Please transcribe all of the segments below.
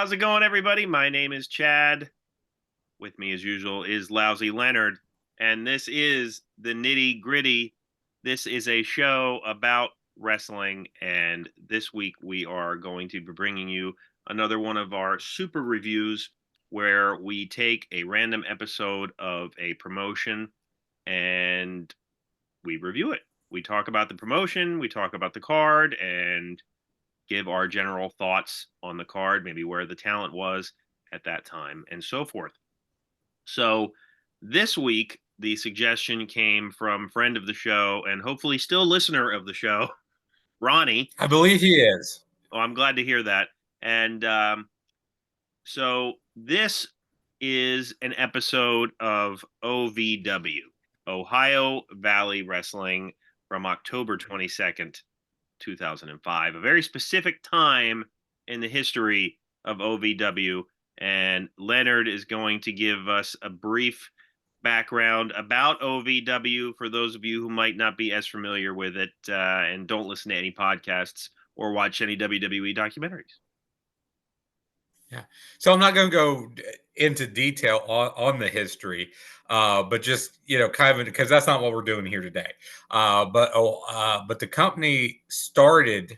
How's it going, everybody? My name is Chad. With me, as usual, is Lousy Leonard. And this is the Nitty Gritty. This is a show about wrestling. And this week, we are going to be bringing you another one of our super reviews where we take a random episode of a promotion and we review it. We talk about the promotion, we talk about the card, and give our general thoughts on the card, maybe where the talent was at that time, and so forth. So this week, the suggestion came from friend of the show and hopefully still listener of the show, Ronnie. I believe he is. Oh, I'm glad to hear that. And so this is an episode of OVW, Ohio Valley Wrestling, from October 22nd, 2005, a very specific time in the history of OVW. And Leonard is going to give us a brief background about OVW for those of you who might not be as familiar with it and don't listen to any podcasts or watch any WWE documentaries. Yeah. So I'm not going to go into detail on the history, but just, kind of, because that's not what we're doing here today. But the company started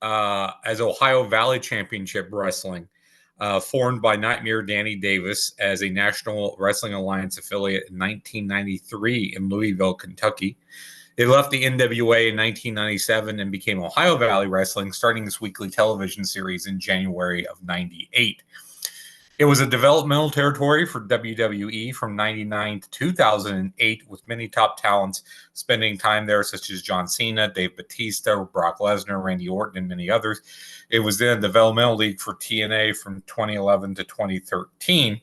as Ohio Valley Championship Wrestling, formed by Nightmare Danny Davis as a National Wrestling Alliance affiliate in 1993 in Louisville, Kentucky. They left the NWA in 1997 and became Ohio Valley Wrestling, starting this weekly television series in January of 98. It was a developmental territory for WWE from 99 to 2008, with many top talents spending time there, such as John Cena, Dave Bautista, Brock Lesnar, Randy Orton, and many others. It was then a developmental league for TNA from 2011 to 2013.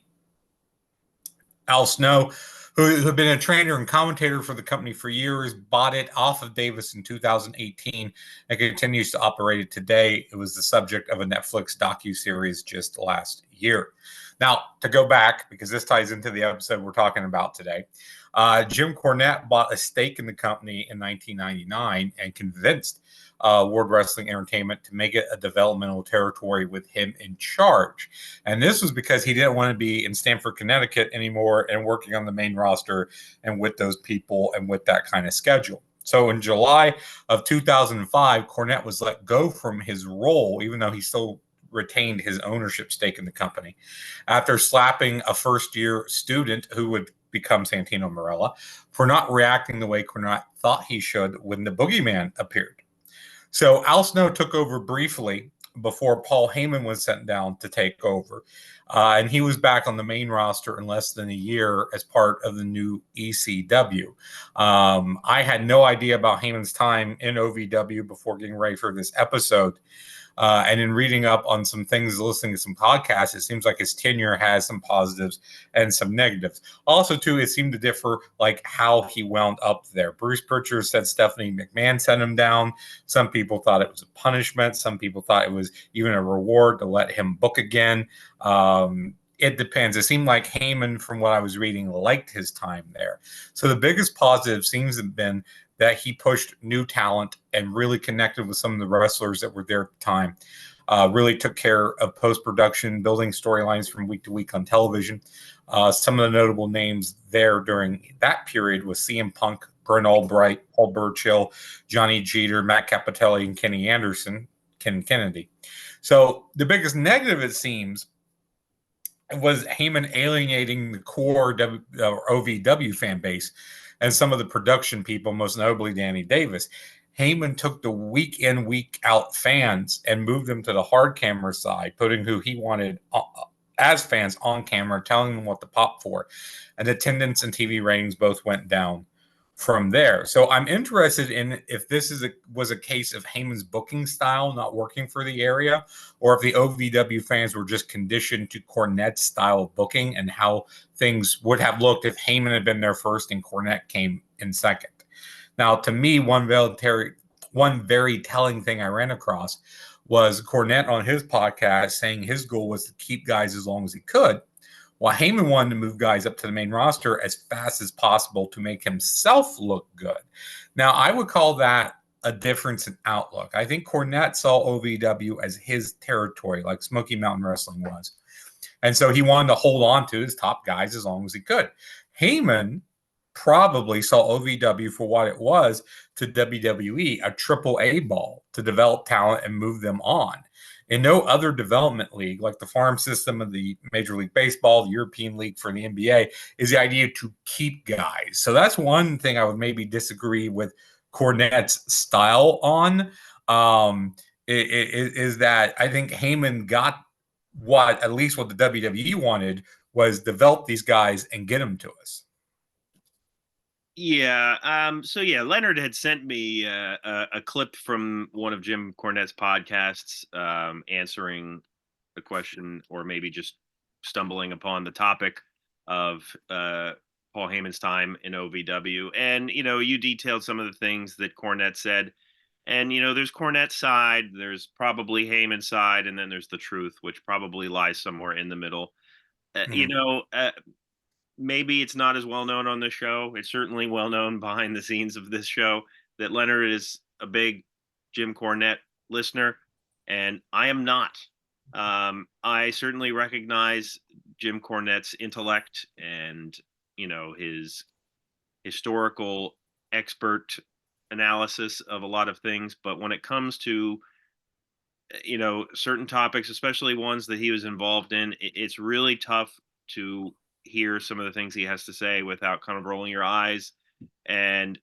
Al Snow, who had been a trainer and commentator for the company for years, bought it off of Davis in 2018 and continues to operate it today. It was the subject of a Netflix docuseries just last year. Now, to go back, because this ties into the episode we're talking about today, Jim Cornette bought a stake in the company in 1999 and convinced World Wrestling Entertainment to make it a developmental territory with him in charge. And this was because he didn't want to be in Stamford, Connecticut anymore and working on the main roster and with those people and with that kind of schedule. So in July of 2005, Cornette was let go from his role, even though he still retained his ownership stake in the company, after slapping a first-year student who would become Santino Marella for not reacting the way Cornette thought he should when the Boogeyman appeared. So Al Snow took over briefly before Paul Heyman was sent down to take over. And he was back on the main roster in less than a year as part of the new ECW. I had no idea about Heyman's time in OVW before getting ready for this episode. And in reading up on some things, listening to some podcasts, it seems like his tenure has some positives and some negatives. Also, too, it seemed to differ like how he wound up there. Bruce Pritchard said Stephanie McMahon sent him down. Some people thought it was a punishment. Some people thought it was even a reward to let him book again. It depends. It seemed like Heyman, from what I was reading, liked his time there. So the biggest positive seems to have been that he pushed new talent and really connected with some of the wrestlers that were there at the time. Really took care of post-production, building storylines from week to week on television. Some of the notable names there during that period was CM Punk, Brent Albright, Paul Burchill, Johnny Jeter, Matt Cappotelli, and Kenny Anderson, Ken Kennedy. So the biggest negative, it seems, was Heyman alienating the core OVW fan base and some of the production people, most notably Danny Davis. Heyman took the week in, week out fans and moved them to the hard camera side, putting who he wanted as fans on camera, telling them what to pop for. And attendance and TV ratings both went down from there. So I'm interested in if this was a case of Heyman's booking style not working for the area, or if the OVW fans were just conditioned to Cornette's style of booking and how things would have looked if Heyman had been there first and Cornette came in second. Now, to me, one very telling thing I ran across was Cornette on his podcast saying his goal was to keep guys as long as he could, while Heyman wanted to move guys up to the main roster as fast as possible to make himself look good. Now, I would call that a difference in outlook. I think Cornette saw OVW as his territory, like Smoky Mountain Wrestling was. And so he wanted to hold on to his top guys as long as he could. Heyman probably saw OVW for what it was to WWE, a triple A ball to develop talent and move them on. In no other development league, like the farm system of the Major League Baseball, the European League for the NBA, is the idea to keep guys. So that's one thing I would maybe disagree with Cornette's style on. Is that I think Heyman got at least what the WWE wanted was develop these guys and get them to us. Yeah. So yeah, Leonard had sent me a clip from one of Jim Cornette's podcasts, answering a question, or maybe just stumbling upon the topic of Paul Heyman's time in OVW. And you detailed some of the things that Cornette said. And there's Cornette's side, there's probably Heyman's side, and then there's the truth, which probably lies somewhere in the middle. Maybe it's not as well known on this show. It's certainly well known behind the scenes of this show that Leonard is a big Jim Cornette listener, and I am not. I certainly recognize Jim Cornette's intellect and his historical expert analysis of a lot of things, but when it comes to certain topics, especially ones that he was involved in, it's really tough to hear some of the things he has to say without kind of rolling your eyes. And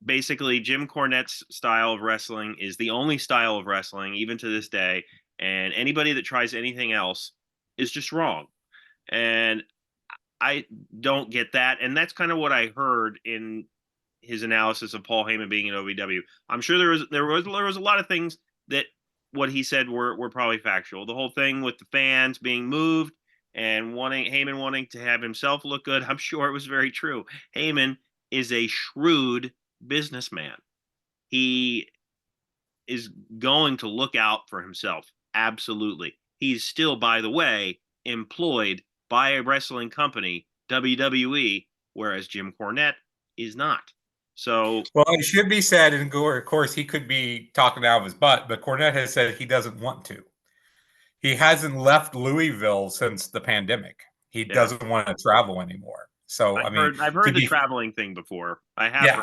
basically Jim Cornette's style of wrestling is the only style of wrestling even to this day, and anybody that tries anything else is just wrong. And I don't get that, and that's kind of what I heard in his analysis of Paul Heyman being in OVW. I'm sure there was a lot of things that what he said were probably factual. The whole thing with the fans being moved and Heyman wanting to have himself look good, I'm sure it was very true. Heyman is a shrewd businessman. He is going to look out for himself. Absolutely. He's still, by the way, employed by a wrestling company, WWE, whereas Jim Cornette is not. So, well, it should be said, and of course, he could be talking out of his butt, but Cornette has said he doesn't want to. He hasn't left Louisville since the pandemic. He doesn't want to travel anymore. So I've heard the traveling thing before. I have. Yeah.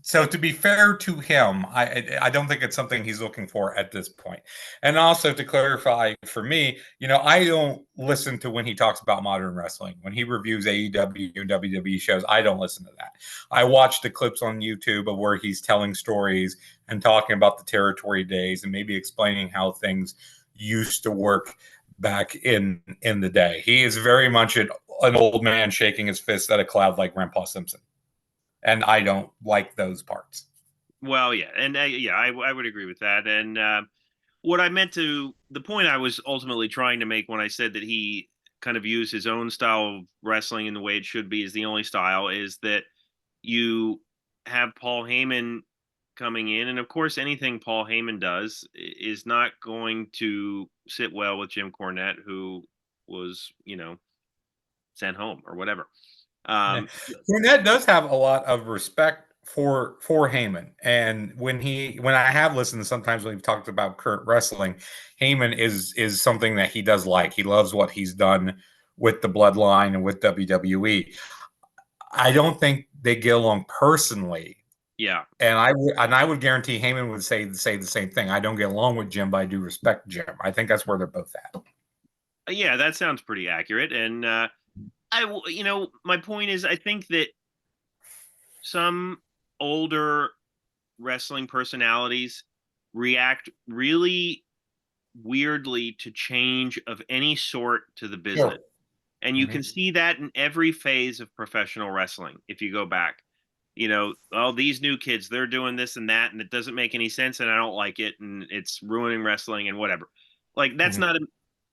So to be fair to him, I don't think it's something he's looking for at this point. And also to clarify for me, I don't listen to when he talks about modern wrestling. When he reviews AEW and WWE shows, I don't listen to that. I watch the clips on YouTube of where he's telling stories and talking about the territory days and maybe explaining how things used to work back in the day. He is very much an old man shaking his fist at a cloud like Grandpa Simpson. And I don't like those parts. Well, yeah. And I would agree with that. And what I meant the point I was ultimately trying to make when I said that he kind of used his own style of wrestling in the way it should be is the only style, is that you have Paul Heyman coming in. And of course, anything Paul Heyman does is not going to sit well with Jim Cornette, who was, sent home or whatever. Cornette does have a lot of respect for Heyman, and when I have listened, sometimes when we've talked about current wrestling, Heyman is something that he does like. He loves what he's done with the Bloodline and with WWE. I don't think they get along personally. Yeah, and I would guarantee Heyman would say the same thing. I don't get along with Jim, but I do respect Jim. I think that's where they're both at. Yeah, that sounds pretty accurate. And my point is, I think that some older wrestling personalities react really weirdly to change of any sort to the business. Sure. And you can see that in every phase of professional wrestling. If you go back, these new kids, they're doing this and that, and it doesn't make any sense, and I don't like it, and it's ruining wrestling and whatever. Like, that's not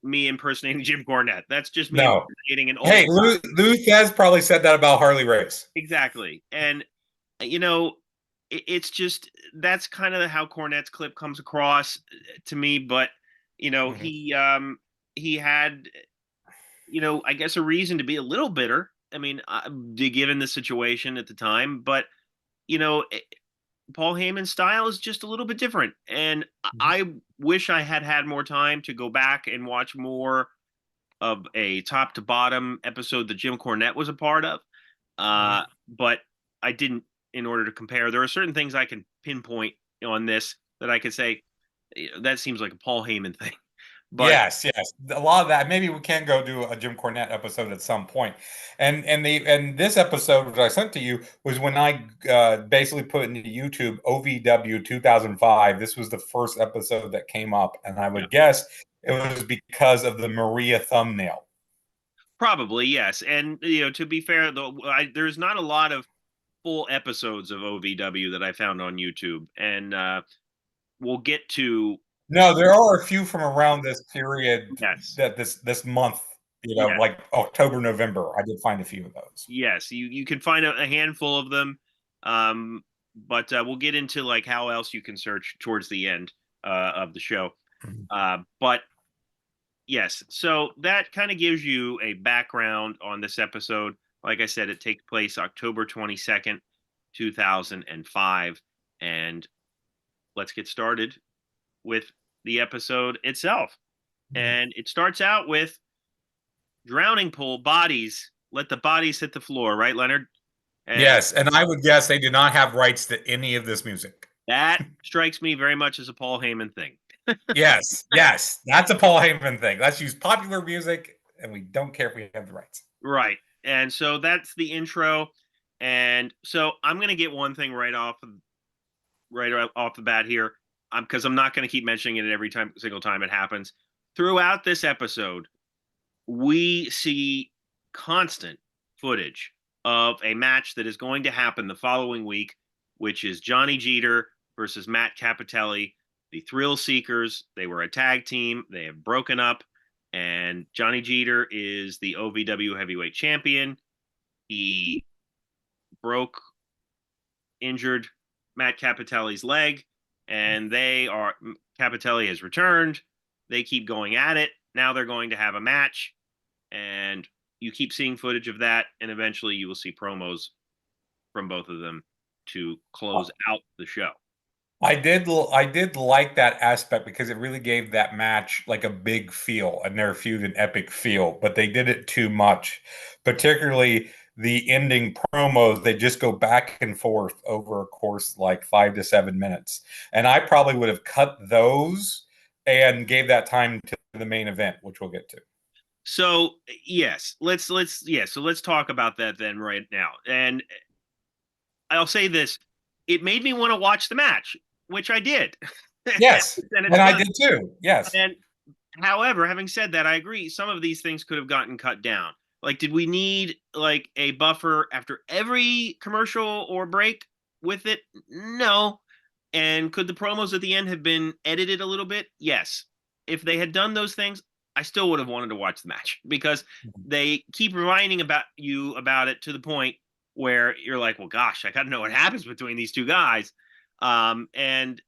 me impersonating Jim Cornette. That's just me impersonating an old. Hey, Lou Thez probably said that about Harley Race. Exactly. And, it's just, that's kind of how Cornette's clip comes across to me. But, he had, I guess a reason to be a little bitter. I mean, given the situation at the time, but, Paul Heyman's style is just a little bit different. And I wish I had had more time to go back and watch more of a top to bottom episode that Jim Cornette was a part of. But I didn't in order to compare. There are certain things I can pinpoint on this that I could say that seems like a Paul Heyman thing. But Yes, yes. A lot of that. Maybe we can go do a Jim Cornette episode at some point. And this episode that I sent to you was when I basically put into YouTube OVW 2005. This was the first episode that came up, and I yeah, would guess it was because of the Maria thumbnail. probably yes. And to be fair, though, there's not a lot of full episodes of OVW that I found on YouTube, and we'll get to No, there are a few from around this period yes, that this month, yes, like October, November. I did find a few of those. yes. You can find a handful of them, but we'll get into like how else you can search towards the end of the show. But yes, so that kind of gives you a background on this episode. Like I said, it takes place October 22nd, 2005. And let's get started with the episode itself. And it starts out with drowning pool bodies. Let the bodies hit the floor, right, Leonard? And Yes, and I would guess they do not have rights to any of this music. that strikes me very much as a Paul Heyman thing. Yes, yes, that's a Paul Heyman thing. Let's use popular music, and we don't care if we have the rights. Right. And so that's the intro. And so I'm going to get one thing right off the bat here, because I'm not going to keep mentioning it every single time it happens. Throughout this episode, we see constant footage of a match that is going to happen the following week, which is Johnny Jeter versus Matt Cappotelli, the Thrill Seekers. They were a tag team. They have broken up, and Johnny Jeter is the OVW heavyweight champion. He broke, injured Matt Cappotelli's leg, and Cappotelli has returned. They keep going at it. Now they're going to have a match, and you keep seeing footage of that, and eventually you will see promos from both of them to close out the show. I did like that aspect because it really gave that match like a big feel and their feud an epic feel, but they did it too much. Particularly the ending promos, they just go back and forth over a course like 5 to 7 minutes. And I probably would have cut those and gave that time to the main event, which we'll get to. So yes, so let's talk about that then right now. And I'll say this: it made me want to watch the match, which I did. Yes, and and I did too. Yes. And however, having said that, I agree. Some of these things could have gotten cut down. Like, did we need like a buffer after every commercial or break with it? No. And could the promos at the end have been edited a little bit? Yes. If they had done those things, I still would have wanted to watch the match because they keep reminding about it to the point where you're like, well, gosh, I got to know what happens between these two guys. And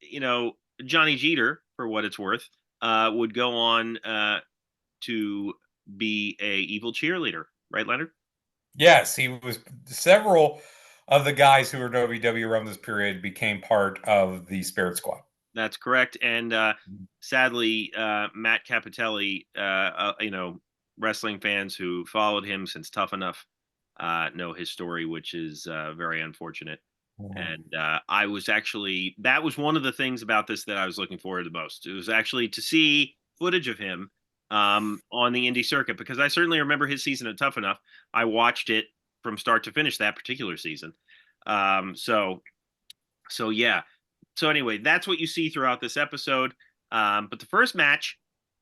Johnny Jeter, for what it's worth, would go on to be a evil cheerleader, right, Leonard? Yes, he was. Several of the guys who were in OVW around this period became part of the Spirit Squad. That's correct. And sadly, Matt Cappotelli, wrestling fans who followed him since Tough Enough know his story, which is very unfortunate. And that was one of the things about this that I was looking forward to the most. It was actually to see footage of him on the indie circuit, because I certainly remember his season of Tough Enough. I watched it from start to finish that particular season. So yeah. So anyway, that's what you see throughout this episode. But the first match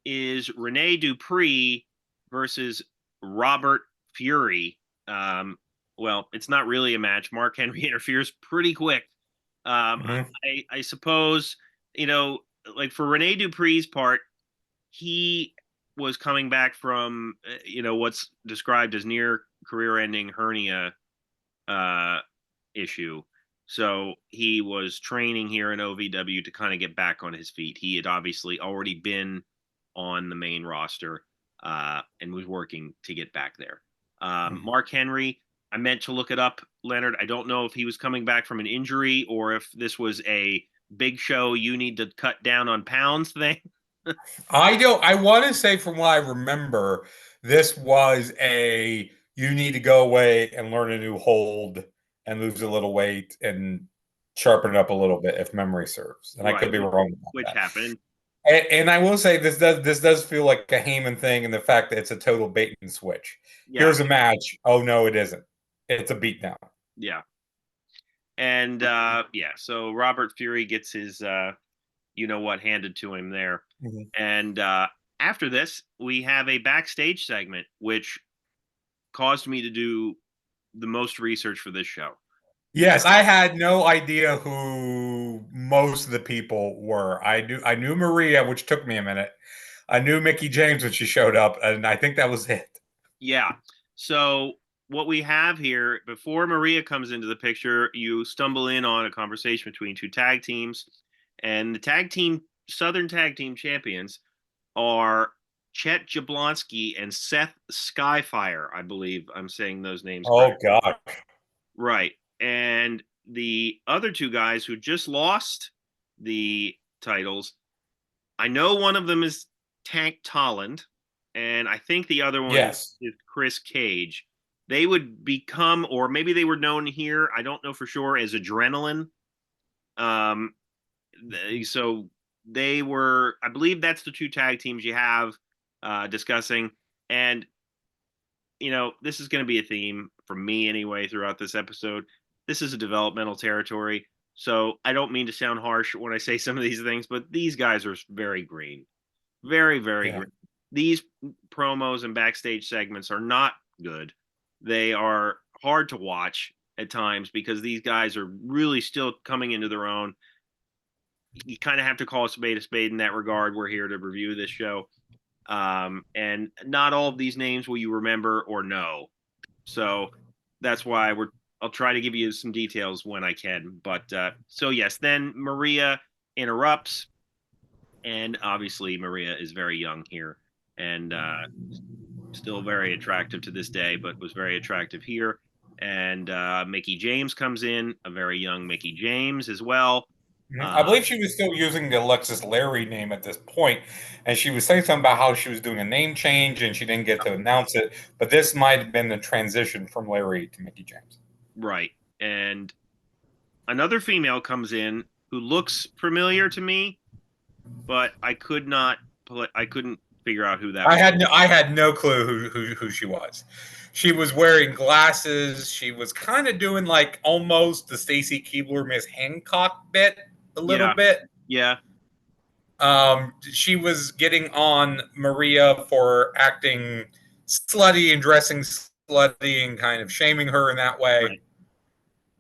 is Rene Dupree versus Robert Fury. Well, it's not really a match. Mark Henry interferes pretty quick. I suppose, like for Rene Dupree's part, he was coming back from, what's described as near career-ending hernia issue. So he was training here in OVW to kind of get back on his feet. He had obviously already been on the main roster and was working to get back there. Mark Henry I meant to look it up, Leonard. I don't know if he was coming back from an injury or if this was a Big Show, you need to cut down on pounds thing. I want to say from what I remember, this was a you need to go away and learn a new hold and lose a little weight and sharpen it up a little bit, if memory serves. And I Right, could be wrong about which that. happened. And I will say this does feel like a Heyman thing, and the fact that it's a total bait and switch. Yeah, Here's a match. Oh no, it isn't. It's a beatdown. yeah. And yeah, so Robert Fury gets his you know what handed to him there. Mhm. And after this, we have a backstage segment, which caused me to do the most research for this show. Yes, I had no idea who most of the people were. I knew Maria, which took me a minute. I knew Mickie James when she showed up, and I think that was it. Yeah. So what we have here, before Maria comes into the picture, you stumble in on a conversation between two tag teams, and the Southern Tag Team champions are Chet Jablonski and Seth Skyfire. I believe I'm saying those names Oh correct. God. Right. And the other two guys who just lost the titles, I know one of them is Tank Tolland, and I think the other one Yes. is Chris Cage. They would become, or maybe they were known here, I don't know for sure, as Adrenaline. Um, so they were, I believe that's the two tag teams you have discussing. And, you know, this is going to be a theme for me anyway throughout this episode. This is a developmental territory. So I don't mean to sound harsh when I say some of these things, but these guys are very green. Very, very Yeah. green. These promos and backstage segments are not good. They are hard to watch at times because these guys are really still coming into their own. You kind of have to call a spade in that regard. We're here to review this show. And not all of these names will you remember or know. So that's why I'll try to give you some details when I can. But so yes, then Maria interrupts, and obviously Maria is very young here and still very attractive to this day, but was very attractive here. And Mickie James comes in, a very young Mickie James as well. I Uh, believe she was still using the Alexis Larry name at this point, and she was saying something about how she was doing a name change and she didn't get to announce it. But this might have been the transition from Larry to Mickie James. right. And another female comes in who looks familiar to me, but I couldn't figure out who that was. I had no clue who she was. She was wearing glasses. She was kind of doing like almost the Stacy Keibler Miss Hancock bit a little Yeah, bit. yeah, She was getting on Maria for acting slutty and dressing slutty and kind of shaming her in that way. right.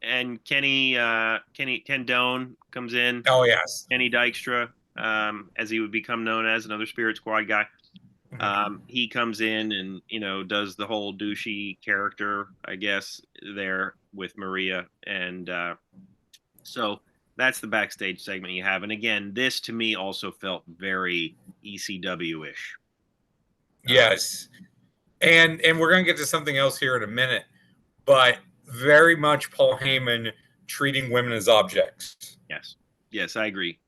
And Ken Doane comes in. Oh yes. Kenny Dykstra, as he would become known as, another Spirit Squad guy. He comes in and does the whole douchey character, I guess, there with Maria, and so that's the backstage segment you have. And again, this to me also felt very ECW ish. Yes. And we're gonna get to something else here in a minute, but very much Paul Heyman treating women as objects. Yes, I agree.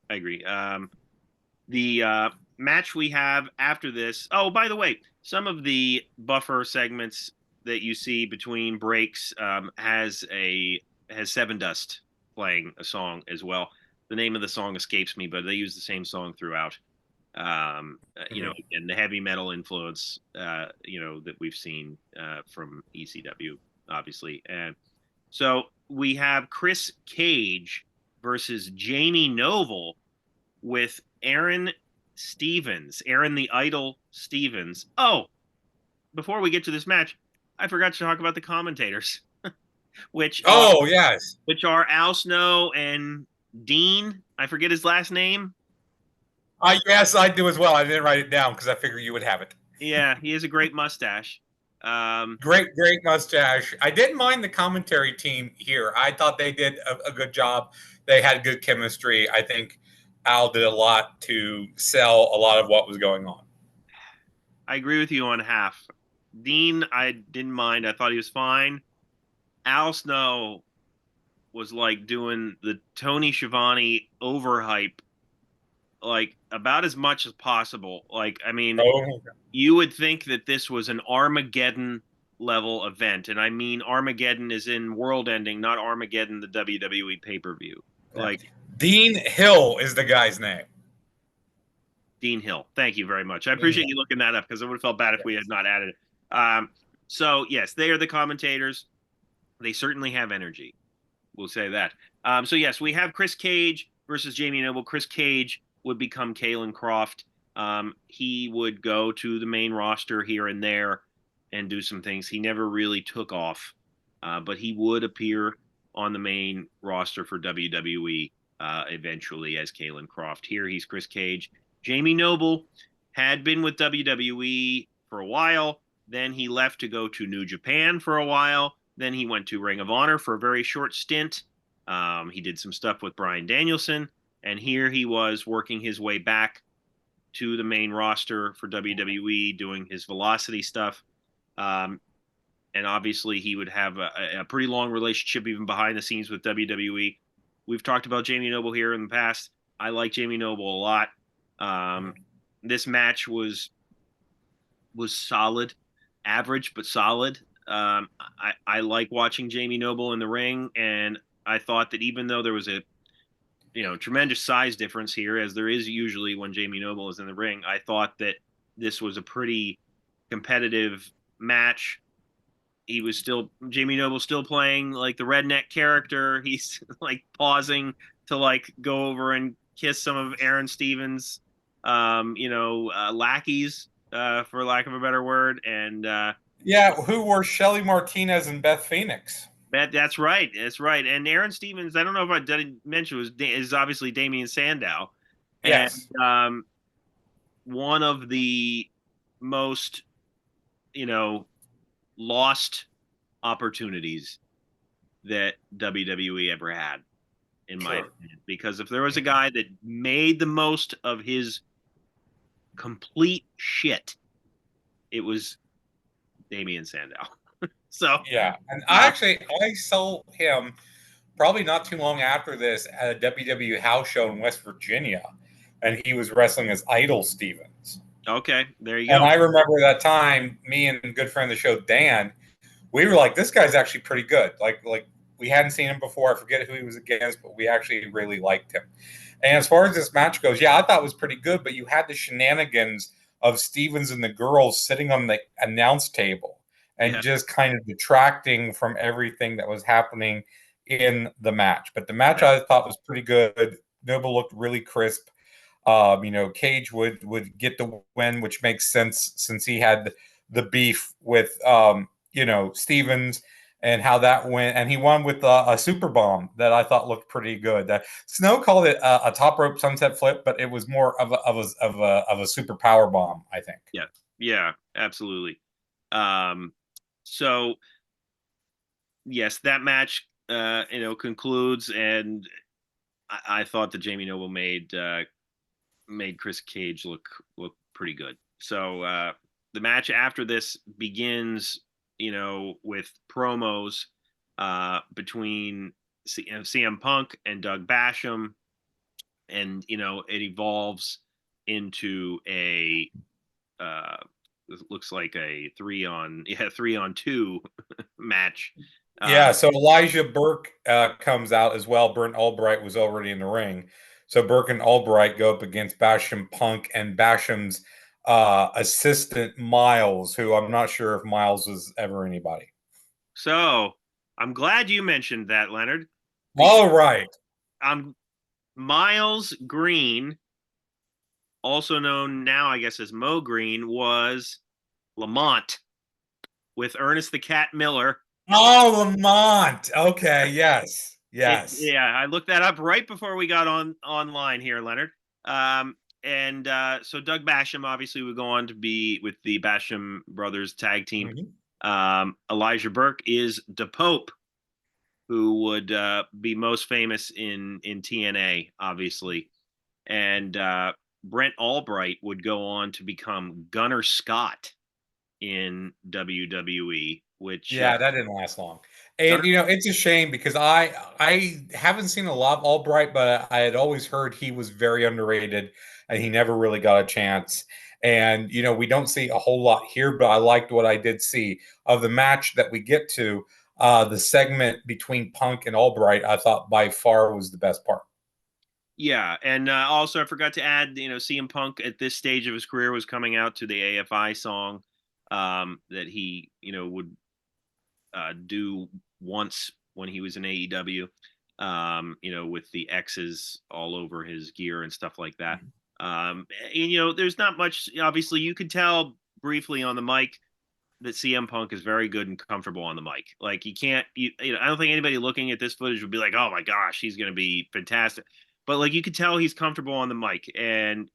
The match we have after this. Oh, by the way, some of the buffer segments that you see between breaks has Seven Dust playing a song as well. The name of the song escapes me, but they use the same song throughout. And the heavy metal influence, that we've seen from ECW, obviously. And so we have Chris Cage versus Jamie Noble with Aaron the Idol Stevens. Oh, before we get to this match, I forgot to talk about the commentators, which Yes. are Al Snow and Dean. I forget his last name. Yes, I do as well. I didn't write it down because I figured you would have it. Yeah, he has a great mustache. Great mustache. I didn't mind the commentary team here. I thought they did a good job. They had good chemistry. I think Al did a lot to sell a lot of what was going on. I agree with you on half. Dean, I didn't mind. I thought he was fine. Al Snow was like doing the Tony Schiavone overhype, like about as much as possible. Like, I mean, Oh, you would think that this was an Armageddon level event, and I mean Armageddon is in world ending, not Armageddon the WWE pay per view. yeah. Like Dean Hill is the guy's name. Dean Hill. Thank you very much. I Dean appreciate Hill. you looking that up because I would have felt bad if we had Yes. not added it. So yes, they are the commentators. They certainly have energy. We'll say that. So yes, we have Chris Cage versus Jamie Noble. Chris Cage would become Kalen Croft. He would go to the main roster here and there and do some things. He never really took off, but he would appear on the main roster for WWE eventually as Kalen Croft. Here he's Chris Cage. Jamie Noble had been with WWE for a while. Then he left to go to New Japan for a while. Then he went to Ring of Honor for a very short stint. He did some stuff with Bryan Danielson. And here he was working his way back to the main roster for WWE, doing his Velocity stuff. And obviously, he would have a pretty long relationship even behind the scenes with WWE. We've talked about Jamie Noble here in the past. I like Jamie Noble a lot. This match was solid, average but solid. I like watching Jamie Noble in the ring, and I thought that even though there was a tremendous size difference here, as there is usually when Jamie Noble is in the ring, I thought that this was a pretty competitive match. Jamie Noble still playing like the redneck character. He's like pausing to like go over and kiss some of Aaron Stevens, lackeys, for lack of a better word, and Yeah, who were Shelly Martinez and Beth Phoenix? That's right. That's right. And Aaron Stevens, I don't know if I didn't mention, is obviously Damian Sandow, and Yes. one of the most lost opportunities that WWE ever had, in my Sure. opinion. Because if there was a guy that made the most of his complete shit, it was Damian Sandow. So Yeah, and uh, I saw him probably not too long after this at a WWE house show in West Virginia, and he was wrestling as Idol Stevens. okay, there you And go. I remember that time, me and a good friend of the show, Dan, we were like, "This guy's actually pretty good." Like we hadn't seen him before. I forget who he was against, but we actually really liked him. And as far as this match goes, yeah, I thought it was pretty good. But you had the shenanigans of Stevens and the girls sitting on the announce table and Yeah, just kind of detracting from everything that was happening in the match. But the match I thought was pretty good. Noble looked really crisp. Cage would get the win, which makes sense since he had the beef with Stevens and how that went, and he won with a super bomb that I thought looked pretty good. Snow called it a top rope sunset flip, but it was more of a super power bomb, I think. yeah, yeah, absolutely. So yes, that match, concludes, and I thought that Jamie Noble made Chris Cage look pretty good. So the match after this begins, with promos between CM Punk and Doug Basham, and it evolves into a it looks like a 3-on 2 match. Yeah, so Elijah Burke comes out as well. Brent Albright was already in the ring. So Burke and Albright go up against Basham Punk and Basham's assistant Miles, who I'm not sure if Miles was ever anybody. So I'm glad you mentioned that, Leonard, because All right. I'm Miles Green, also known now, I guess, as Mo Green, was Lamont with Ernest the Cat Miller. Oh, Lamont. Okay, yes. Yes. Yeah, I looked that up right before we got online here, Leonard. And so Doug Basham obviously would go on to be with the Basham Brothers tag team. Elijah Burke is the Pope, who would be most famous in TNA, obviously. And Brent Albright would go on to become Gunner Scott in WWE, which Yeah, that didn't last long. And it's a shame because I haven't seen a lot of Albright, but I had always heard he was very underrated and he never really got a chance. And we don't see a whole lot here, but I liked what I did see of the match that we get to. The segment between Punk and Albright, I thought by far was the best part. Yeah, and also I forgot to add, CM Punk at this stage of his career was coming out to the AFI song that he, would do once when he was in AEW, with the X's all over his gear and stuff like that. And there's not much. Obviously, you could tell briefly on the mic that CM Punk is very good and comfortable on the mic. Like you can't, I don't think anybody looking at this footage would be like, oh my gosh, he's going to be fantastic. But like you could tell he's comfortable on the mic, and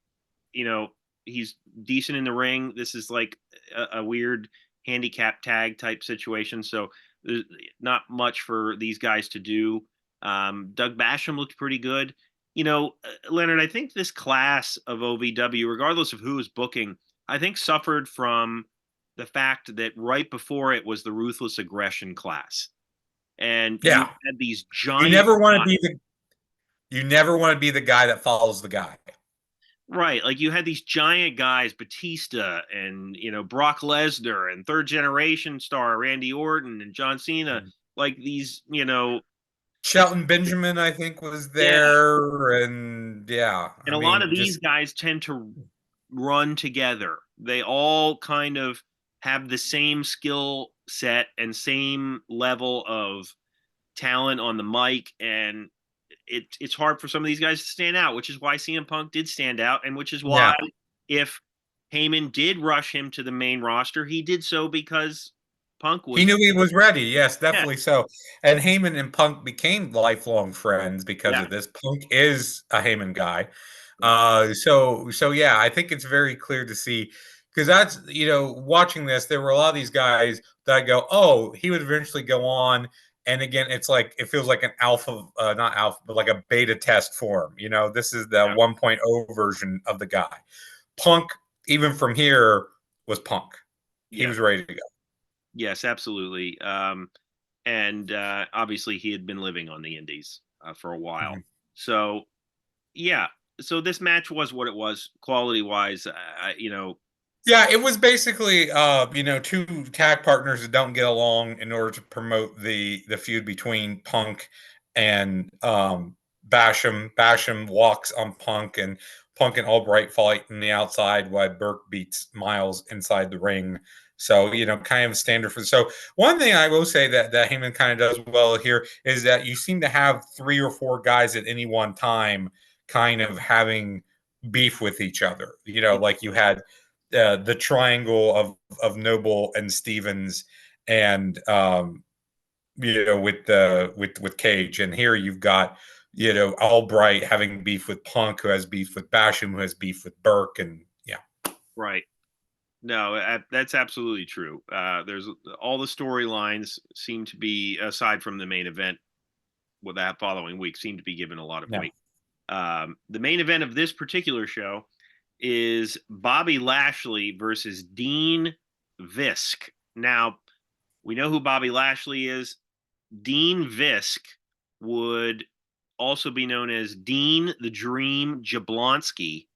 you know he's decent in the ring. This is like a weird handicap tag type situation, so there's not much for these guys to do. Doug Basham looked pretty good. Leonard, I think this class of OVW, regardless of who is booking, I think suffered from the fact that right before it was the ruthless aggression class, and you Yeah, had these you giant never want to be the you never want to be the guy that follows the guy. right, like you had these giant guys, Batista and Brock Lesnar and third generation star Randy Orton and John Cena, like these, Shelton Benjamin, I think, was yeah, there, and yeah, and I a lot of mean, these just guys tend to run together. They all kind of have the same skill set and same level of talent on the mic, and it's hard for some of these guys to stand out, which is why CM Punk did stand out, and which is why yeah. if Heyman did rush him to the main roster, he did so because Punk He was, knew he was ready. Yes, yeah, definitely so. And Heyman and Punk became lifelong friends because yeah, of this. Punk is a Heyman guy. yeah, So yeah, I think it's very clear to see because that's watching this, there were a lot of these guys that go, oh, he would eventually go on. And again, it's like it feels like an alpha, not alpha, but like a beta test for him. This is the yeah, 1.0 version of the guy. Punk, even from here, was Punk. He yeah. was ready to go. Yes, absolutely. And obviously he had been living on the Indies for a while. Mhm. So yeah, so this match was what it was, quality wise. Yeah, it was basically two tag partners that don't get along in order to promote the feud between Punk and Basham. Basham walks on Punk and Albright fight in the outside while Burke beats Miles inside the ring. So, kind of standard for so one thing I will say that Heyman kind of does well here is that you seem to have three or four guys at any one time kind of having beef with each other. Like you had the triangle of Noble and Stevens, and with Cage, and here you've got Albright having beef with Punk, who has beef with Basham, who has beef with Burke, and yeah, right. No, that's absolutely true. There's all the storylines seem to be, aside from the main event with that following week, seem to be given a lot of yeah. weight. The main event of this particular show is Bobby Lashley versus Dean Visk. Now, we know who Bobby Lashley is. Dean Visk would also be known as Dean the Dream Jablonski.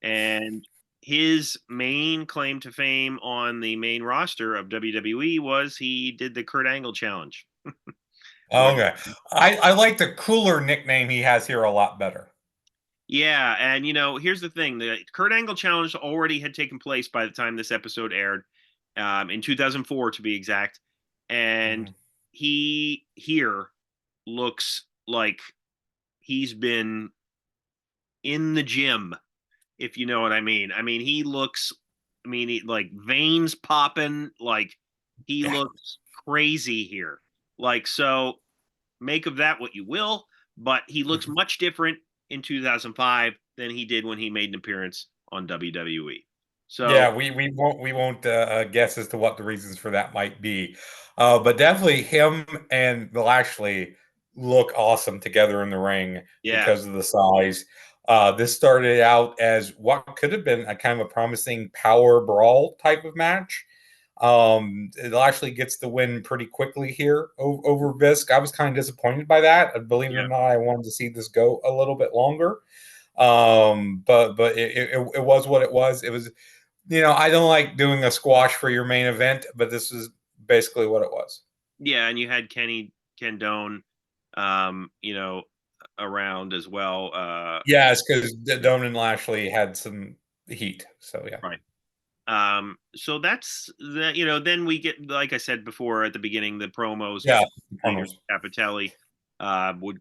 And his main claim to fame on the main roster of WWE was he did the Kurt Angle challenge. Where, Okay, I like the cooler nickname he has here a lot better. yeah, and here's the thing: the Kurt Angle challenge already had taken place by the time this episode aired, in 2004 to be exact, and Mhm. he here looks like he's been in the gym, if you know what I mean. I mean, he looks, like veins popping, like he Yeah. looks crazy here. Like, so make of that what you will, but he looks Mhm. much different in 2005 than he did when he made an appearance on WWE. So, Yeah, we won't guess as to what the reasons for that might be, but definitely him and the Lashley look awesome together in the ring yeah, because of the size. This started out as what could have been a kind of a promising power brawl type of match, Lashley gets the win pretty quickly here over Visk. I was kind of disappointed by that. Believe it or Yeah. not, I wanted to see this go a little bit longer. But it was what it was. It was, I don't like doing a squash for your main event, but this is basically what it was. Yeah, and you had Ken Doan, around as well. Yeah, it's because Doan and Lashley had some heat. So yeah. Right. So that's the then we get, like I said before at the beginning, the promos Yeah. between Jeter and Capitelli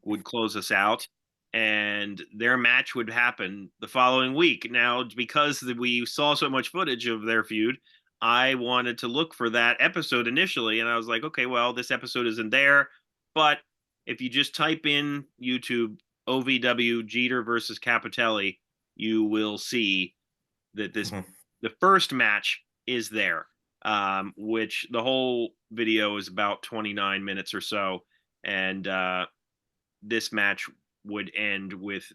would close us out, and their match would happen the following week. Now, because we saw so much footage of their feud, I wanted to look for that episode initially, and I was like, okay, well, this episode isn't there, but if you just type in YouTube OVW Jeter versus Capitelli, you will see that the first match is there, which the whole video is about 29 minutes or so, and this match would end with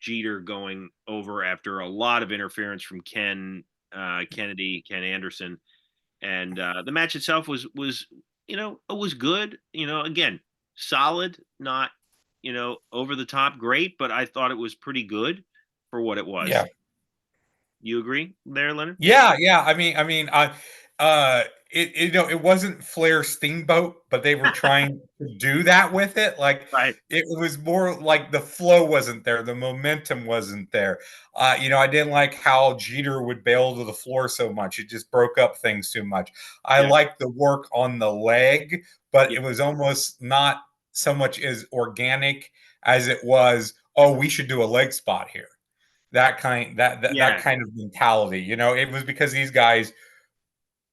Jeter going over after a lot of interference from Ken Anderson, and the match itself was it was good. Again, solid, not over the top great, but I thought it was pretty good for what it was. Yeah. You agree there, Leonard? Yeah. It wasn't Flair Steamboat, but they were trying to do that with it. Like Right. it was more like the flow wasn't there, the momentum wasn't there. I didn't like how Jeter would bail to the floor so much; it just broke up things too much. I Yeah. liked the work on the leg, but Yeah. it was almost not so much as organic as it was. Oh, we should do a leg spot here, that Yeah. kind of mentality. It was because these guys,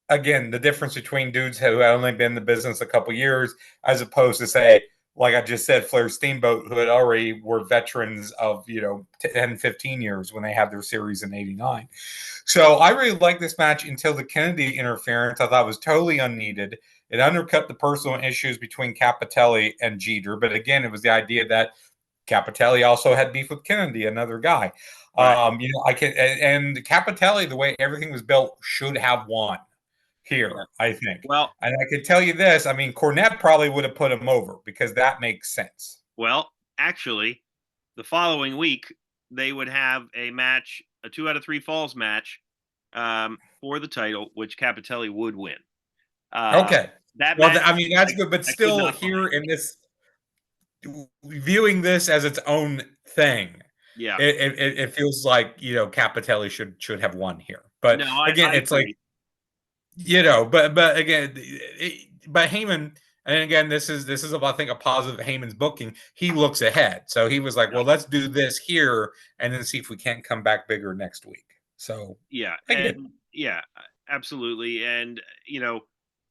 again, the difference between dudes who had only been in the business a couple years, as opposed to, say, like I just said, Flair Steamboat, who had already were veterans of 10, 15 years when they had their series in '89. So I really liked this match until the Kennedy interference. I thought was totally unneeded. It undercut the personal issues between Capitelli and Jeter, but again, it was the idea that Capitelli also had beef with Kennedy, another guy. Right. I can, and Capitelli, the way everything was built, should have won Yeah. here, I think. Well, And I can tell you this: I mean, Cornette probably would have put him over because that makes sense. actually, the following week they would have a match, a 2 out of 3 falls match, for the title, which Capitelli would win. Okay. That Well, match, I mean, that's good, but I could still, not here find. in this, viewing this as its own thing, Yeah. it feels like Capitelli should have won here. But No, again, I it's like agree. but again, but Heyman, and again, this is I think a positive Heyman's booking. He looks ahead, so he was like, Yeah. well, let's do this here, and then see if we can't come back bigger next week. So Yeah, I get it. and yeah, absolutely. And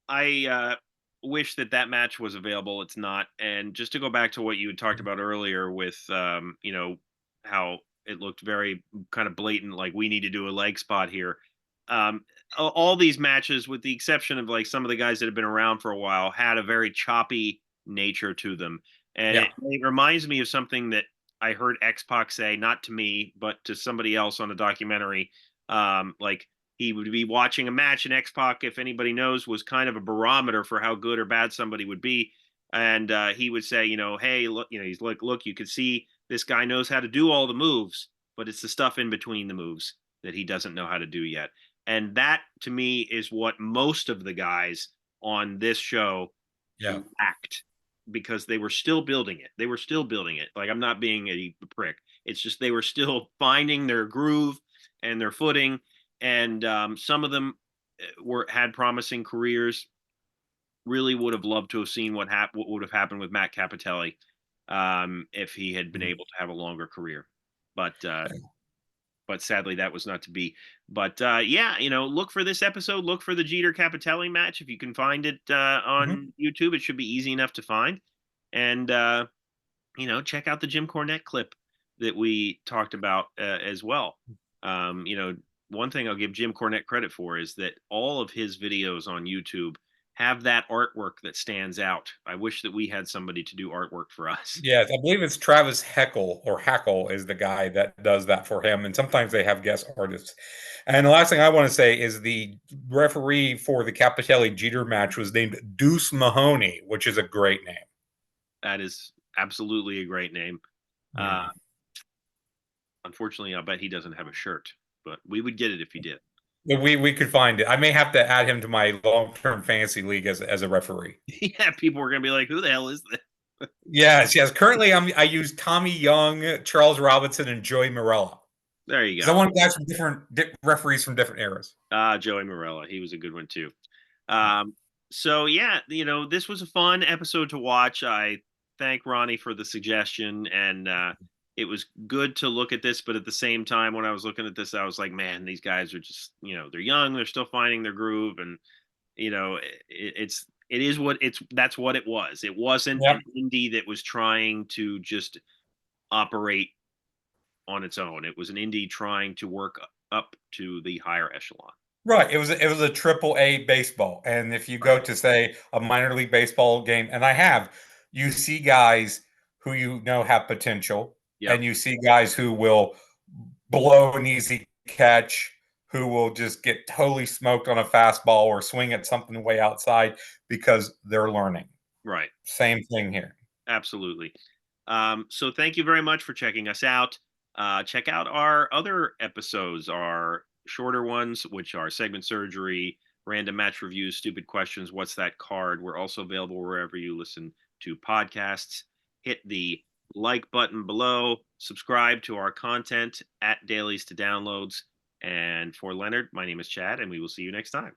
I wish that match was available. It's not. And just to go back to what you had talked about earlier with how it looked very kind of blatant, like we need to do a leg spot here. All these matches, with the exception of like some of the guys that have been around for a while, had a very choppy nature to them, and Yeah. it reminds me of something that I heard X Pac say, not to me, but to somebody else on a documentary. Like he would be watching a match, and X Pac, if anybody knows, was kind of a barometer for how good or bad somebody would be. And he would say, hey, look, he's like, look, you can see this guy knows how to do all the moves, but it's the stuff in between the moves that he doesn't know how to do yet. And that, to me, is what most of the guys on this show Yeah. lacked, because they were still building it. They were still building it. Like, I'm not being a prick. It's just they were still finding their groove and their footing. And some of them had promising careers. Really would have loved to have seen what would have happened with Matt Capitelli if he had been Mhm. able to have a longer career. But sadly that was not to be. But yeah, look for this episode. Look for the Jeter Capitelli match if you can find it Mhm. on YouTube. It should be easy enough to find. And check out the Jim Cornette clip that we talked about as well. One thing I'll give Jim Cornette credit for is that all of his videos on YouTube have that artwork that stands out. I wish that we had somebody to do artwork for us. Yes, I believe it's Travis Hackle is the guy that does that for him, and sometimes they have guest artists. And the last thing I want to say is the referee for the Capitelli Jeter match was named Deuce Mahoney, which is a great name. That is absolutely a great name. Unfortunately, I'll bet he doesn't have a shirt, but we would get it if he did. We could find it. I may have to add him to my long-term fantasy league as a referee. Yeah, people were gonna be like, "Who the hell is this?" Yes. Currently, I use Tommy Young, Charles Robinson, and Joey Morella. There you go. So I want guys from different referees from different eras. Joey Morella, he was a good one too. So yeah, this was a fun episode to watch. I thank Ronnie for the suggestion, and it was good to look at this. But at the same time, when I was looking at this, I was like, man, these guys are just, they're young, they're still finding their groove, and that's what it was. It wasn't an indie that was trying to just operate on its own. It was an indie trying to work up to the higher echelon. Right. It was a triple A baseball. And if you go to, say, a minor league baseball game, and you see guys who have potential, and you see guys who will blow an easy catch, who will just get totally smoked on a fastball or swing at something way outside because they're learning. Right. Same thing here. Absolutely. So thank you very much for checking us out. Check out our other episodes, our shorter ones, which are Segment Surgery, Random Match Reviews, Stupid Questions, What's That Card? We're also available wherever you listen to podcasts. Hit the like button below. Subscribe to our content at Dailies to Downloads. And for Leonard, my name is Chad, and we will see you next time.